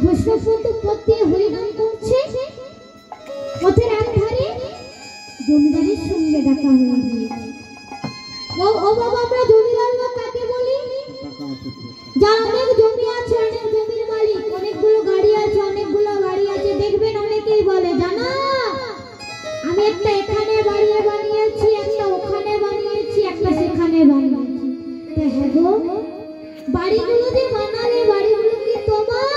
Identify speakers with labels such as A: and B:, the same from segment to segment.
A: বৈষ্ণব পথে হরিনাম করছে, পথের এক ধারে জমিদারের সঙ্গে দেখা হয়ে গিয়েছে। ও বাবা, আমরা জমিদার লোক কাকে বলি? যার অনেক জমি আছে, অনেক জমির মালিক, অনেকগুলো গাড়ি আছে, অনেকগুলো গাড়ি আছে। দেখবেন অনেকেই বলে, জানা আমি একটা এখানে বাড়ি বানিয়েছি, একটা ওখানে বানিয়েছি, একটা সেখানে বানিয়েছি। হ্যাঁ গো, বাড়িগুলো যে বানালে, বাড়িগুলো কি তোমার?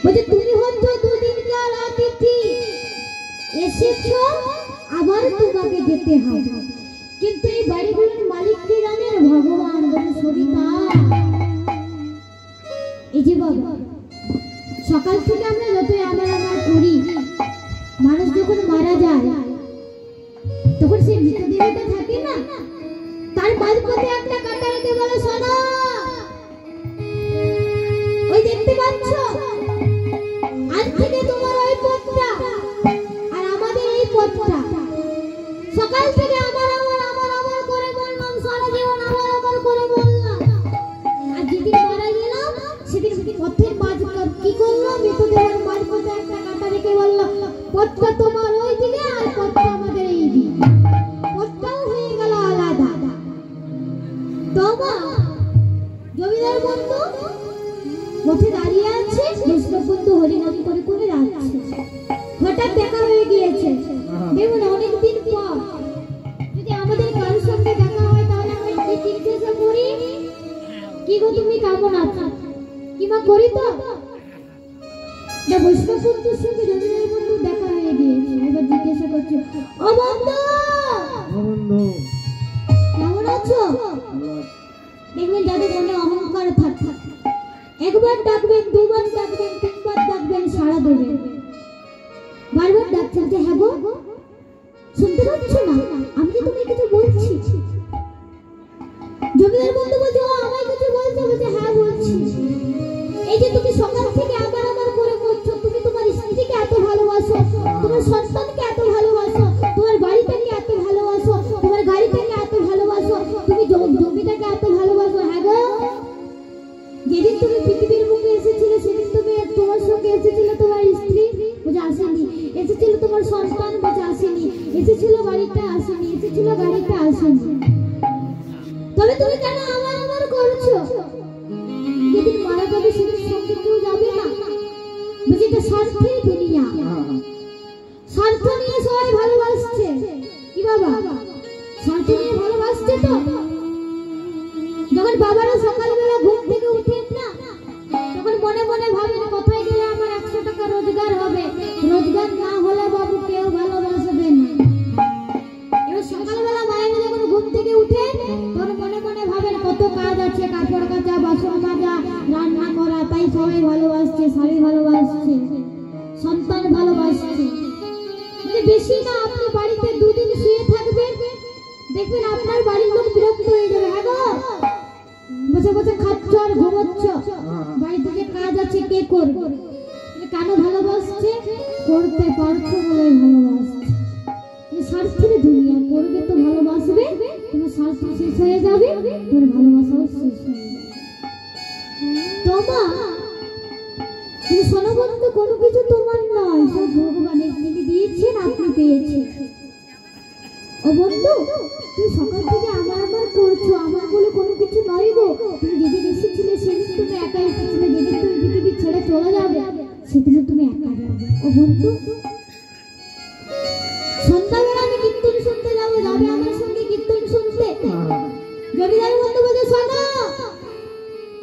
A: বলছে তুমি হচ্ছ দুদিনকার অতিথি, এসেছো, আবার তোমাকে যেতে হবে। কিন্তু এই বাড়িগুলোর মালিক কি জানেন? ভগবান। সবিতা, এই যে বাবা, সকাল থেকে আমরা যতই আমার করি, মানুষ যখন মারা যায় তখন সেই মৃতদেহটা থাকে না, তার মাঝপথে একটা কাঁটালকে বলে, শোনো, ওই দেখতে পাচ্ছ, আজ থেকে তোমার ওই পথটা আর আমাদের এই পথটা। সকাল থেকে আমার করে বললাম, সারা জীবন আমার করে বললাম, আর যেদিন মারা গেলাম সেদিন পথের মাঝপথ কি করলাম, মৃতদেহের মাঝপথে একটা কাঁটা রেখে বললাম, পথটা তোমার ওই দিকে আর পথটা আমাদের এই দিকে। পথটাও হয়ে গেল আলাদা। তোমার জমিদার বন্ধু পথে দাঁড়িয়ে আছে, বৈষ্ণব বন্ধু হরিনাম করে করে যাচ্ছে। হঠাৎ দেখা হয়ে গিয়েছে। দেখুন, অনেকদিন পর যদি আমাদের কারোর সঙ্গে দেখা হয় তাহলে আমরা কি জিজ্ঞাসা করি? কি গো, তুমি কেমন আছো? কিমা করি তো না। বৈষ্ণব বন্ধুর সঙ্গে জমিদার বন্ধু দেখা হয়ে গিয়েছে। এবার জিজ্ঞাসা করছে, ও বন্ধু, কেমন আছো? দেখবেন যাদের মনে অহংকার থাকে, একবার ডাকবেন, দুবার ডাকবেন, তিনবার ডাকবেন, সাড়া দেবেন। বারবার ডাকছেন যে, হ্যাঁ গো, শুনতে পাচ্ছ না? আমি যে তোমায় কিছু বলছি। জমিদার বন্ধু বলছে, ও আমায় কিছু বলছে? বলছে, হ্যাঁ বলছি। এই যে তুমি সকাল থেকে আমার করে করছো, তুমি তোমার স্ত্রীকে এত ভালোবাসো, তোমার সন্তানকে এত ভালোবাসো, তোমার বাড়িটাকে এত ভালোবাসো, তোমার গাড়িটাকে এত ভালোবাসো, তুমি জমিটাকে এত ভালোবাসো। হ্যাঁ গো, যেদিন তুমি পৃথিবীর মুখে এসেছিলে সেদিন তুমি তোমার সঙ্গে এসেছিল তোমার স্ত্রী? বুঝে আসেনি। এসেছিল তোমার সন্তান? বুঝে আসেনি। এসেছিল বাড়িটা? আসেনি। এসেছিল গাড়িটা? আসেনি। তবে তুমি কেন আমার করছো? যেদিন মারা যাবে সেদিন সঙ্গে কেউ যাবে না। বুঝি তো স্বার্থের দুনিয়া, স্বার্থ নিয়ে সবাই ভালোবাসছে। কি বাবা, স্বার্থ নিয়ে ভালোবাসছে তো? যখন বাবারা সকালবেলা ঘুম থেকে উঠেন না, তখন মনে মনে ভাবেন কোথায় গেলে আমার 100 টাকা রোজগার হবে। রোজগার না হলে বাবু কেউ ভালোবাসবে না। এবার সকালবেলা মায়েরা যখন ঘুম থেকে উঠেন তখন মনে মনে ভাবেন কত কাজ আছে, কাপড় কাচা, বাসন মাজা, রান্না করা, তাই সবাই ভালোবাসছে, স্বামী ভালোবাসছে, সন্তান ভালোবাসছে। বেশি না, আপনি বাড়িতে দুদিন শুয়ে থাকবেন, দেখবেন আপনার বাড়ির লোক বিরক্ত হয়ে যাবে। হ্যাঁ গো, বসে বসে খাচ্ছ আর ঘুমোচ্ছ, বাড়ি থেকে কাজ আছে, কে করবে? কেন ভালোবাসছে? করতে পারছো বলে ভালোবাসছে। স্বার্থের দুনিয়া, করবে তো ভালোবাসবে, তোমার স্বার্থ শেষ হয়ে যাবে, তোমার ভালোবাসাও শেষ হয়ে যাবে। তোমার তুমি শোনো বন্ধু, কোনো কিছু তোমার নয়, সব ভগবানের। তিনি দিয়েছেন, আপনি পেয়েছেন। ও বন্ধু, তুমি সকাল থেকে আমার করছো, আমার বলে কোনো কিছু নয় গো। তুমি যেদিন এসেছিলে সেদিন তুমি একা এসেছিলে, যেদিন তুমি পৃথিবী ছেড়ে চলে যাবে সেদিনও তুমি একা যাবে। ও বন্ধু, সন্ধ্যাবেলা আমি কীর্তন শুনতে যাবো, যাবে আমার সঙ্গে কীর্তন শুনতে? জমিদার বন্ধু বলছে, শোনো,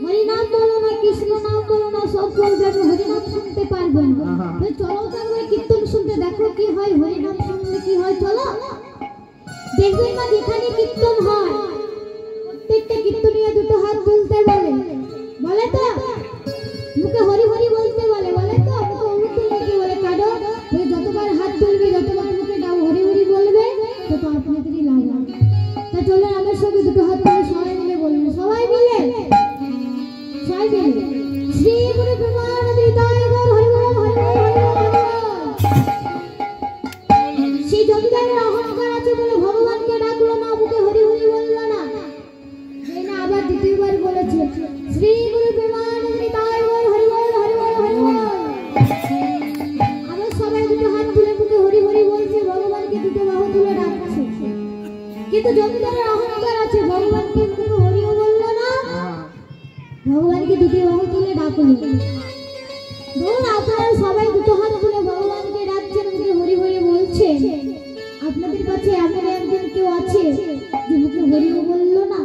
A: হরিনাম বলো না, কৃষ্ণ নাম বলো না, সব বলবে, আমি হরিনাম শুনতে পারবো না। চলো তো একবার কীর্তন শুনতে, দেখো কি হয়, হরিনাম শুনলে কি হয়। চলো, দেখবেন না যেখানে কীর্তন হয় প্রত্যেকটা কীর্তনীয় দুটো হাত তুলতে বলে, বলে তো? মুখে হরি হরি বলতে বলে, বলে তো? মুখে হরি তুললে কি বলে? কারো যতবার হাত তুলবে, যতবার মুখে হরি হরি বলবে, তত আপনাদেরই লাভ হবে। তা চলো আমার সঙ্গে দুটো হাত তুলে সবাই মিলে বলবেন, সবাই মিলে, সবাই মিলে, শ্রী গুরু প্রেমানন্দ হৃদয় গৌর হরি বল, হরি বল, হরি বল। সেই জমিদারের অহংকার আছে বলে ভগবানকে ডাকলো না, মুখে হরি হরি বলল। যেহেতু জমিদারের অহংকার আছে, ভগবানকে মুখে হরিও বললো না, ভগবানকে দুটি বাহু তুলে ডাকলো। ধরুন আপনারা সবাই দুটো হাত তুলে ভগবানকে ডাকছেন, মুখে হরি হরি বলছেন। আপনাদের কাছে এমন একজন কেউ আছে যে মুখে হরিও বললো না,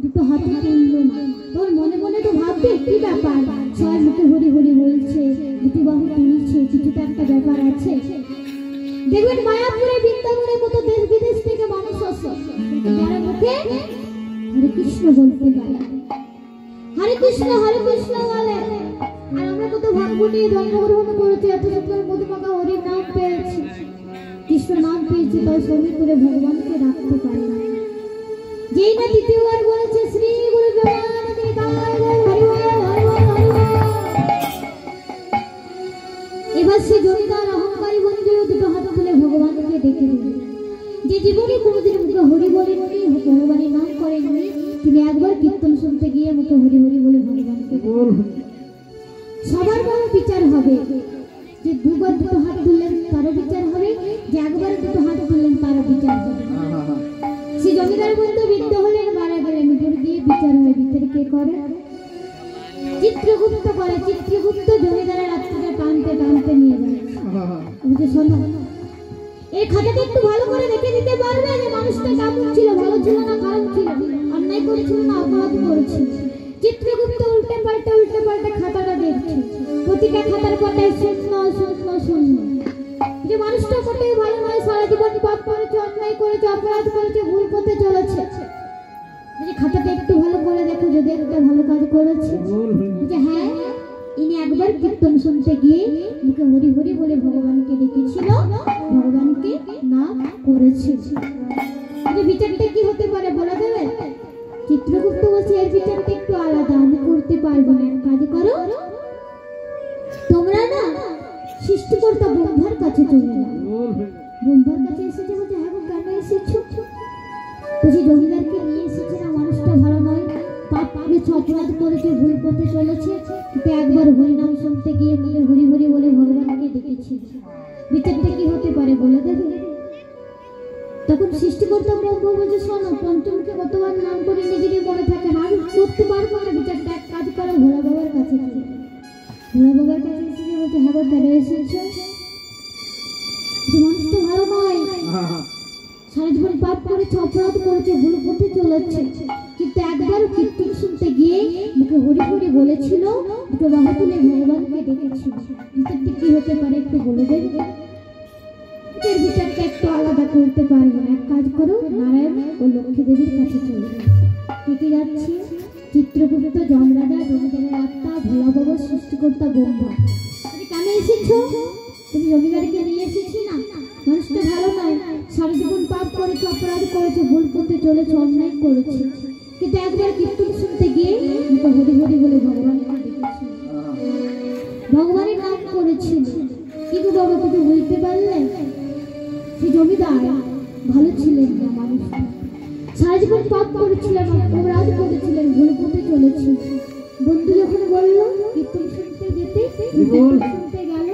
A: দুটো হাত তুললো না। তোর মনে মনে তো ভাববে কি ব্যাপার, সবাই মুখে হরি হরি বলছে, দুটি বাহু তুলছে, কিছু তো একটা ব্যাপার আছে। দেখবেন মায়াপুরে, বৃন্দাবনের মতো দেশ বিদেশ থেকে মানুষ আসে, যারা মুখে হরে কৃষ্ণ বলতে পারে, হরে কৃষ্ণ বলে। আর আমরা কত ভাগ্য নিয়ে জন্মগ্রহণ করেছি, এত সুন্দর মধুমাখা হরির নাম পেয়েছি, কৃষ্ণ নাম পেয়েছি, তাই সবই করে ভগবানকে ডাকতে পারি না। যেই না দ্বিতীয়বার বলেছে শ্রী গুরু জগন্নাথকে গায় বল হরি বল হরি বল হরি বল। এবার সে জমিদার অহংকারী বন্ধু দুটো হাত তুলে ভগবানকে ডেকে দিল। যে জীবনে কোনোদিন মুখে হরি বলেননি, ভগবানের নাম করেননি, তিনি একবার কীর্তন শুনতে গিয়ে মুখে হরি হরি বলে ভগবানকে সবার বড় বিচার হবে। যে দুবার দুটো হাত তুললেন তারও বিচার হবে, যে একবার দুটো হাত তুললেন তারও বিচার হবে। সে জমিদার বন্ধু বৃদ্ধ হলেন, মারা গেলেন, উপর দিয়ে বিচার হয়। বিচার কে করে? চিত্রগুপ্ত করে। চিত্রগুপ্ত জমিদারের রাত্রিটা টানতে টানতে নিয়ে যায়। বুঝে শোনো, এই খাতাটা একটু ভালো করে দেখে দিতে পারবে যে মানুষটা কেমন ছিল, ভালো ছিল না খারাপ ছিল, অন্যায় করেছিল না অপরাধ করেছিল। চিত্রগুপ্ত উল্টে পাল্টে খাতাটা দেখছে। প্রতিটা খাতার পাতায় শূন্য শূন্য শূন্য। যে মানুষটা মোটেই ভালো নয়, সারা জীবন পাপ করেছে, অন্যায় করেছে, অপরাধ করেছে, ভুল পথে চলেছে। যে খাতাটা একটু ভালো করে দেখো, যদি একটা ভালো কাজ করেছে। যে হ্যাঁ, ইনি একবার কীর্তন শুনতে গিয়ে মুখে হরি হরি বলে ভগবানকে ডেকেছিল, ভগবানকে নাম করেছে। বিচারটা কি হতে পারে বলে দেবে? চিত্রগুপ্ত বলছে এর বিচারটা একটু আলাদা, আমি করতে পারবো না। এক কাজ করো, তোমরা না সৃষ্টিকর্তা ব্রহ্মার কাছে চলে যাও। ব্রহ্মার কাছে এসেছে বলছে, হ্যাঁ কেন এসেছো? বলছি জমিদারকে নিয়ে এসেছে না, মানুষটা ভালো নয়, পাপ করেছে, অপরাধ করেছে, ভুল পথে চলেছে, কিন্তু একবার হরিনাম শুনতে গিয়ে মুখে হরি হরি বলে ভগবানকে ডেকেছে। বিচারটা কি হতে পারে বলে দেবে? তখন সৃষ্টিকর্তা ব্রহ্ম বলছে, শোনো, পঞ্চমুখে কতবার নাম করে নিজেরই মনে থাকে না, আমি করতে পারবো না বিচারটা। এক কাজ করো, ভোলা বাবার কাছে যাও। ভোলা বাবার কাছে এসে বলছে, হ্যাঁ কেন এসেছো? যে মানুষটা ভালো নয়, সারা জীবন পাপ করেছে, অপরাধ করেছে, ভুল পথে চলেছে, কিন্তু একবার কীর্তন শুনতে গিয়ে মুখে হরি হরি বলেছিল, দুটো বাহু তুলে ভগবানকে ডেকেছিল। বিচারটা কি হতে পারে একটু বলে দেবে? এর বিচারটা একটু আলাদা করতে পারবো না। এক কাজ করো, নারায়ণ ও লক্ষ্মী দেবীর কাছে চলে যাও। কে যাচ্ছে? চিত্রগুপ্ত, যমরাজা, জমিদারের আত্মা, ভোলা বাবা, সৃষ্টিকর্তা ব্রহ্মা। কেন এসেছো? তুমি জমিদারকে নিয়ে এসেছি না, মানুষটা ভালো নয়, সারা জীবন পাপ করেছে, অপরাধ করেছে, ভুল পথে চলেছে, অন্যায় করেছে, কিন্তু একবার কীর্তন শুনতে গিয়ে মুখে হরি হরি বলে ভগবানকে ডেকেছিল, ভগবানের নাম করেছিল। কিন্তু বাবা কিছু বুঝতে পারলে? সে জমিদার ভালো ছিলেন না, মানুষ সারা জীবন পাপ করেছিলেন, অপরাধ করেছিলেন, ভুল পথে চলেছে। বন্ধু যখন বলল কীর্তন শুনতে যেতে, শুনতে গেল,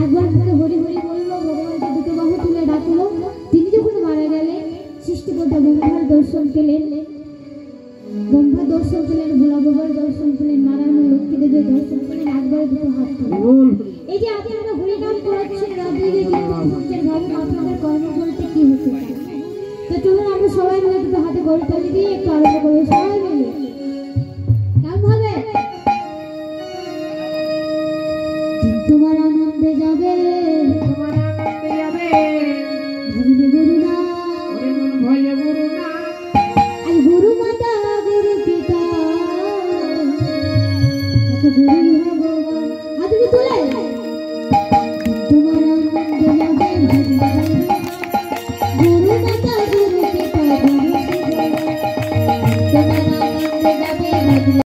A: একবার মুখে হরি হরি বলল, ভগবানকে দুটো বাহু তুলে ডাকলো। তিনি যখন মারা গেলেন, সৃষ্টিকর্তা ব্রহ্মার দর্শন পেলেন, ব্রহ্মা দর্শন পেলেন, ভোলা বাবার দর্শন পেলেন, নারায়ণ লক্ষ্মী দেবীর দর্শন পেলেন, একবার দুটো হাত তুললেন। এই যে আগে আমরা হরিনাম করাচ্ছি, ভাবুন আপনাদের কর্ম বলতে কি হতে পারে। তো চলুন আমরা সবাই মিলে দুটো হাতে গড়ে তালি দিয়ে একটু আরো